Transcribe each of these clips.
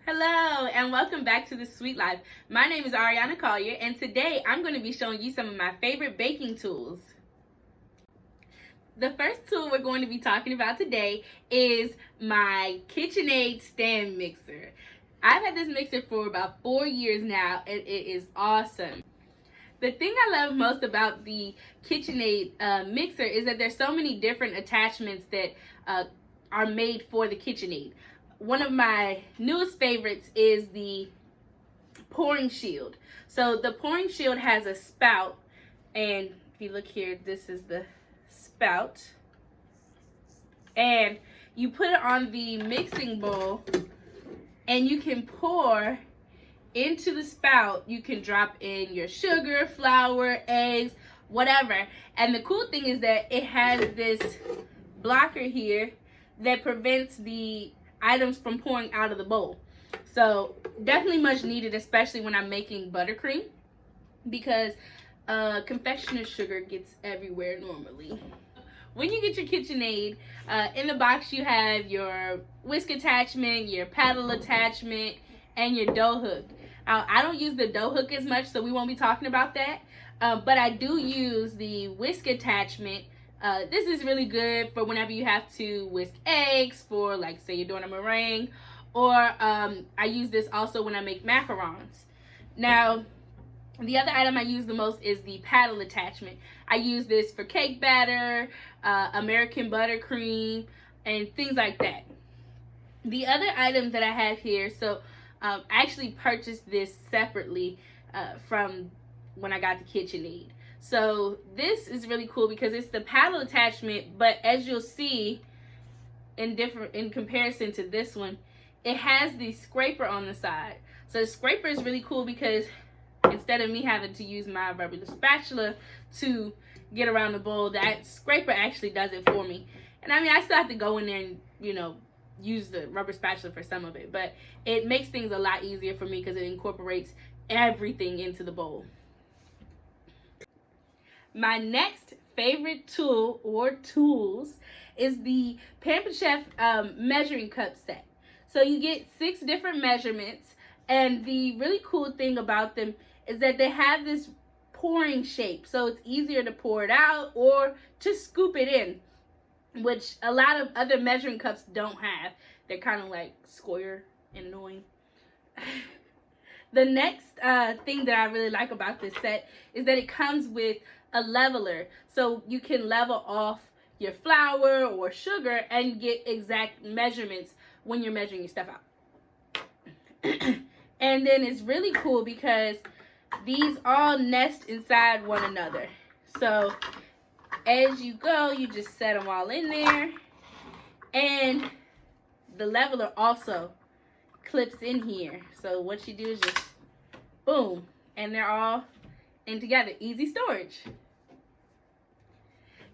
Hello and welcome back to The Sweet Life. My name is Ariana Collier and today I'm going to be showing you some of my favorite baking tools. The first tool we're going to be talking about today is my KitchenAid stand mixer. I've had this mixer for about 4 years now and it is awesome. The thing I love most about the KitchenAid mixer is that there's so many different attachments that are made for the KitchenAid. One of my newest favorites is the pouring shield. So the pouring shield has a spout, and if you look here, this is the spout. And you put it on the mixing bowl and you can pour into the spout. You can drop in your sugar, flour, eggs, whatever. And the cool thing is that it has this blocker here that prevents the items from pouring out of the bowl. So definitely much needed, especially when I'm making buttercream, because confectioner's sugar gets everywhere normally. When you get your KitchenAid, in the box you have your whisk attachment, your paddle attachment, and your dough hook. I don't use the dough hook as much, so we won't be talking about that, but I do use the whisk attachment. This is really good for whenever you have to whisk eggs for, like, say you're doing a meringue, or I use this also when I make macarons. Now, the other item I use the most is the paddle attachment. I use this for cake batter, American buttercream, and things like that. The other item that I have here, so I actually purchased this separately from when I got the KitchenAid. So this is really cool because it's the paddle attachment, but as you'll see in comparison to this one, it has the scraper on the side. So the scraper is really cool because instead of me having to use my rubber spatula to get around the bowl, that scraper actually does it for me. And I mean, I still have to go in there and, you know, use the rubber spatula for some of it, but it makes things a lot easier for me because it incorporates everything into the bowl. My next favorite tool or tools is the Pampered Chef measuring cup set. So you get 6 different measurements, and the really cool thing about them is that they have this pouring shape, so it's easier to pour it out or to scoop it in, which a lot of other measuring cups don't have. They're kind of like square and annoying. The next thing that I really like about this set is that it comes with a leveler, so you can level off your flour or sugar and get exact measurements when you're measuring your stuff out. And then it's really cool because these all nest inside one another. So as you go, you just set them all in there, and the leveler also clips in here. So what you do is just boom, and they're all in together. Easy storage.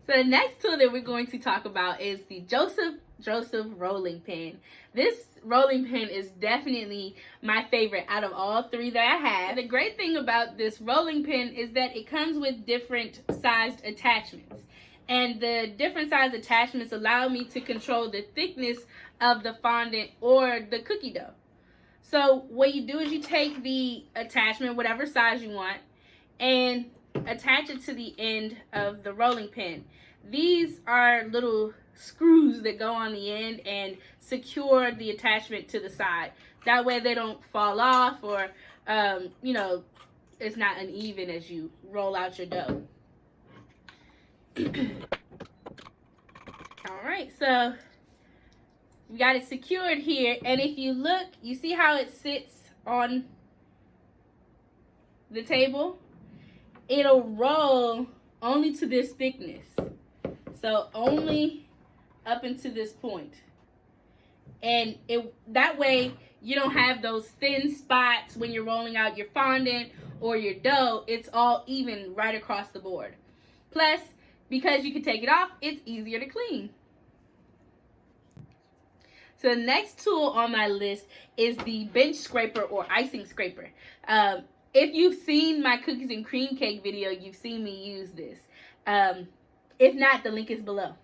So the next tool that we're going to talk about is the Joseph rolling pin. This rolling pin is definitely my favorite out of all 3 that I have. The great thing about this rolling pin is that it comes with different sized attachments. And the different sized attachments allow me to control the thickness of the fondant or the cookie dough. So what you do is you take the attachment, whatever size you want, and attach it to the end of the rolling pin. These are little screws that go on the end and secure the attachment to the side. That way they don't fall off or, you know, it's not uneven as you roll out your dough. All right, so we got it secured here, and if you look, you see how it sits on the table? It'll roll only to this thickness, so only up into this point, and that way you don't have those thin spots when you're rolling out your fondant or your dough. It's all even right across the board. Plus, because you can take it off, it's easier to clean. So the next tool on my list is the bench scraper or icing scraper. If you've seen my cookies and cream cake video, you've seen me use this. If not, the link is below.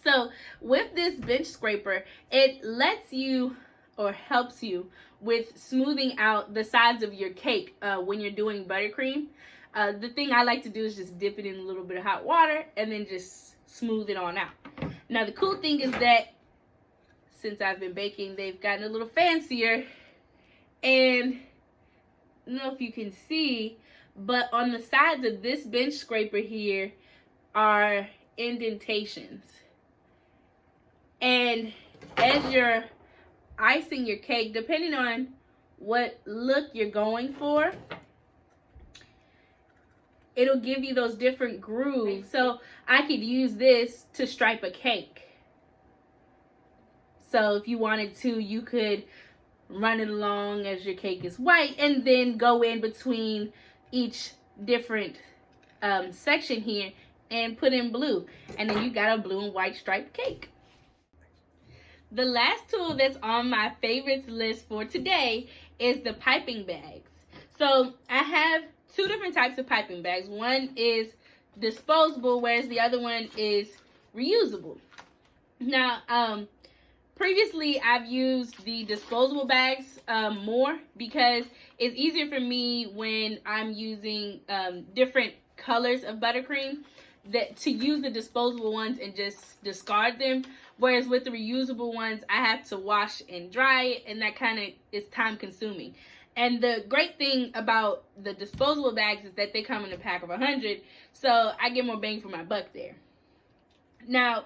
So with this bench scraper, it lets you or helps you with smoothing out the sides of your cake when you're doing buttercream. The thing I like to do is just dip it in a little bit of hot water and then just smooth it on out. Now the cool thing is that since I've been baking, they've gotten a little fancier, and I don't know if you can see, but on the sides of this bench scraper here are indentations. And as you're icing your cake, depending on what look you're going for, it'll give you those different grooves. So I could use this to stripe a cake. So if you wanted to, you could run it along as your cake is white and then go in between each different section here and put in blue. And then you got a blue and white striped cake. The last tool that's on my favorites list for today is the piping bags. So I have two different types of piping bags. One is disposable, whereas the other one is reusable. Now, previously I've used the disposable bags more because it's easier for me when I'm using different colors of buttercream to use the disposable ones and just discard them. Whereas with the reusable ones, I have to wash and dry it, and that kind of is time consuming. And the great thing about the disposable bags is that they come in a pack of 100, so I get more bang for my buck there. Now,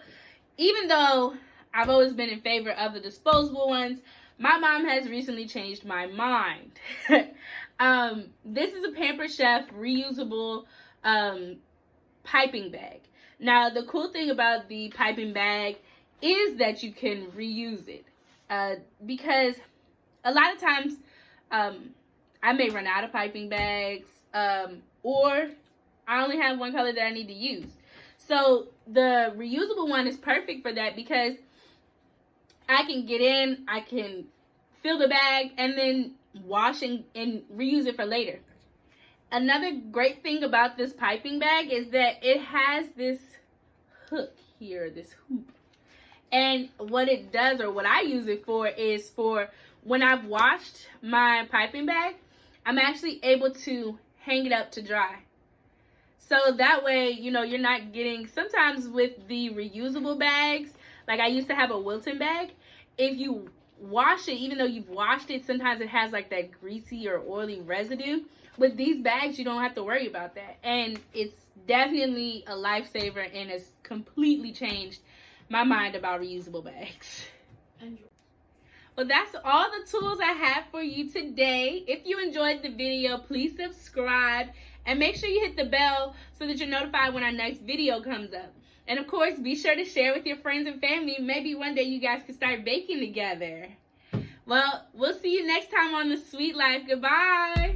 even though I've always been in favor of the disposable ones, my mom has recently changed my mind. This is a Pampered Chef reusable piping bag. Now, the cool thing about the piping bag is that you can reuse it because a lot of times I may run out of piping bags or I only have one color that I need to use. So the reusable one is perfect for that because I can get in, I can fill the bag, and then wash and reuse it for later. Another great thing about this piping bag is that it has this hook here, this hoop. And what it does, or what I use it for, is for when I've washed my piping bag, I'm actually able to hang it up to dry. So that way, you know, you're not getting, sometimes with the reusable bags, like I used to have a Wilton bag, if you wash it, even though you've washed it, sometimes it has like that greasy or oily residue. With these bags, you don't have to worry about that. And it's definitely a lifesaver and has completely changed my mind about reusable bags. Well, that's all the tools I have for you today. If you enjoyed the video, please subscribe and make sure you hit the bell so that you're notified when our next video comes up. And of course, be sure to share with your friends and family. Maybe one day you guys can start baking together. Well, we'll see you next time on The Sweet Life. Goodbye.